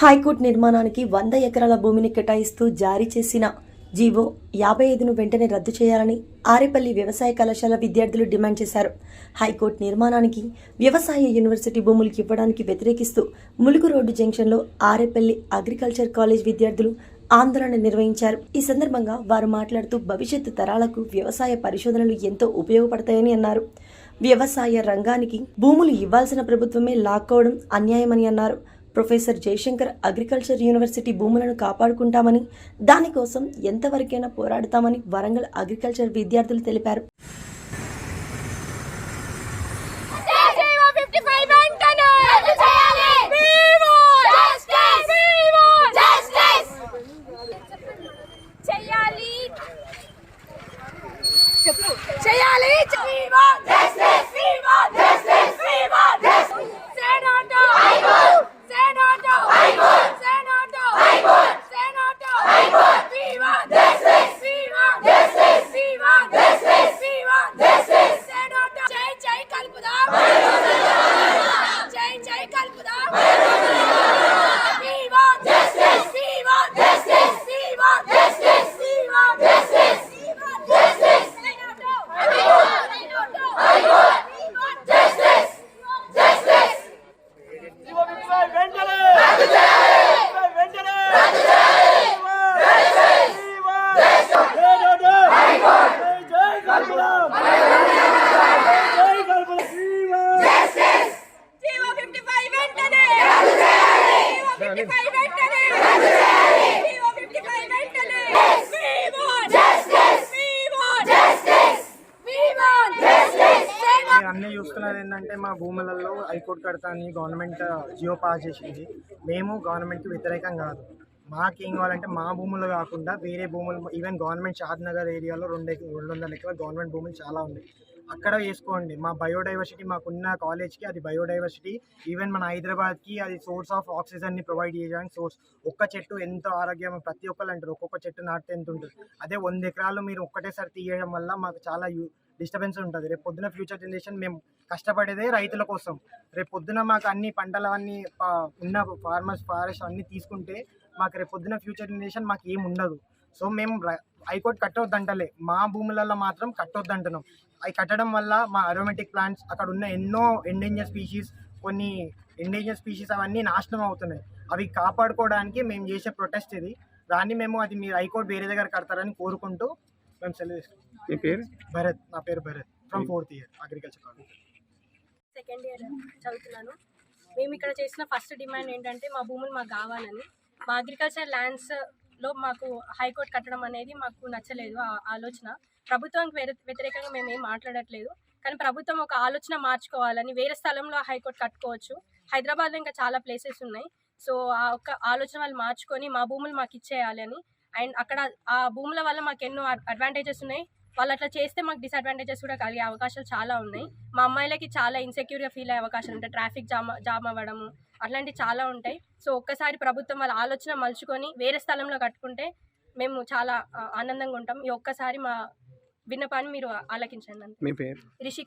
High court నిర్మాణానికి 100 ఎకరాల భూమిని కేటాయిస్తూ జారీ చేసిన జీవో 55ను వెంటనే రద్దు చేయాలని ఆరేపల్లి వ్యవసాయ కళాశాల విద్యార్థులు డిమాండ్ చేశారు. హైకోర్టు నిర్మాణానికి వ్యవసాయ యూనివర్సిటీ భూములు ఇవ్వడానికి వ్యతిరేకిస్తూ ములుగు రోడ్డు జంక్షన్లో ఆరేపల్లి అగ్రికల్చర్ కాలేజ్ విద్యార్థులు ఆందోళన నిర్వహించారు. ఈ సందర్భంగా వారు మాట్లాడుతూ భవిష్యత్తు తరాలకు వ్యవసాయ పరిశోధనలు ఎంతో ఉపయోగపడతాయని అన్నారు. వ్యవసాయ రంగానికి భూములు ఇవ్వాల్సిన ప్రభుత్వమే లాక్కోవడం అన్యాయమని అన్నారు. ప్రొఫెసర్ జయశంకర్ అగ్రికల్చర్ యూనివర్సిటీ భూములను కాపాడుకుంటామని, దానికోసం ఎంతవరకైనా పోరాడతామని వరంగల్ అగ్రికల్చర్ విద్యార్థులు తెలిపారు. అన్నీ చూస్తున్నది ఏంటంటే మా భూములలో హైకోర్టు కడతాని గవర్నమెంట్ జియో పాస్ చేసింది. మేము గవర్నమెంట్కి వ్యతిరేకం కాదు. మాకేం కావాలంటే మా భూములు కాకుండా వేరే భూములు, ఈవెన్ గవర్నమెంట్ షాద్నగర్ ఏరియాలో 200 ఎకరాల గవర్నమెంట్ భూములు చాలా ఉన్నాయి, అక్కడ వేసుకోండి. మా బయోడైవర్సిటీ, మాకున్న కాలేజ్కి అది బయోడైవర్సిటీ, ఈవెన్ మన హైదరాబాద్కి అది సోర్స్ ఆఫ్ ఆక్సిజన్ని ప్రొవైడ్ చేయడానికి సోర్స్. ఒక్క చెట్టు ఎంతో ఆరోగ్యం, ప్రతి ఒక్కరు అంటారు ఒక్కొక్క చెట్టు నాటితే ఎంత ఉంటుంది. అదే 100 ఎకరాలు మీరు ఒక్కటేసారి తీయడం వల్ల మాకు చాలా డిస్టర్బెన్స్ ఉంటుంది. రేపు పొద్దున ఫ్యూచర్ జనరేషన్, మేము కష్టపడేదే రైతుల కోసం. రేపు పొద్దున మాకు అన్ని పంటలు అన్నీ ఉన్న ఫారెస్ట్ అన్నీ తీసుకుంటే మాకు రేపు పొద్దున ఫ్యూచర్ జనరేషన్ మాకు ఏం ఉండదు. సో మేము హైకోర్టు కట్టొద్దంటలే, మా భూములలో మాత్రం కట్టొద్దంటున్నాం. అవి కట్టడం వల్ల మా అరోమేటిక్ ప్లాంట్స్, అక్కడ ఉన్న ఎన్నో ఎండేంజర్ స్పీషీస్, కొన్ని ఎండేంజర్ స్పీషీస్ అవన్నీ నాశనం అవుతున్నాయి. అవి కాపాడుకోవడానికి మేము చేసే ప్రొటెస్ట్ ఇది. దాన్ని మేము అది మీరు హైకోర్టు వేరే దగ్గర కడతారని కోరుకుంటూ మేము సెలవు తీసుకుంటాం. మీ పేరు? భరత్. నా పేరు Bharat, from 4th year agriculture college. Second year చదువుతున్నాను. మేము ఇక్కడ చేసిన ఫస్ట్ డిమాండ్ ఏంటంటే మా భూములు మాకు కావాలని. మా అగ్రికల్చర్ ల్యాండ్స్లో మాకు హైకోర్టు కట్టడం అనేది మాకు నచ్చలేదు. ఆ ఆలోచన ప్రభుత్వానికి వ్యతిరేకంగా మేము ఏం మాట్లాడట్లేదు, కానీ ప్రభుత్వం ఒక ఆలోచన మార్చుకోవాలని. వేరే స్థలంలో హైకోర్టు కట్టుకోవచ్చు, హైదరాబాద్లో ఇంకా చాలా ప్లేసెస్ ఉన్నాయి. సో ఆ ఒక్క ఆలోచన వాళ్ళు మార్చుకొని మా భూములు మాకు ఇచ్చేయాలని. అండ్ అక్కడ ఆ భూముల వల్ల మాకు ఎన్నో అడ్వాంటేజెస్ ఉన్నాయి. వాళ్ళు అట్లా చేస్తే మాకు డిసడ్వాంటేజెస్ కూడా కలిగే అవకాశాలు చాలా ఉన్నాయి. మా అమ్మాయిలకి చాలా ఇన్సెక్యూర్గా ఫీల్ అయ్యే అవకాశాలు ఉంటాయి. ట్రాఫిక్ జామ్ అవ్వడము అట్లాంటివి చాలా ఉంటాయి. సో ఒక్కసారి ప్రభుత్వం వాళ్ళ ఆలోచన మలుచుకొని వేరే స్థలంలో కట్టుకుంటే మేము చాలా ఆనందంగా ఉంటాం. ఈ ఒక్కసారి మా విన్నపాన్ని మీరు ఆలకించండి. మీ పేరు? రిషి.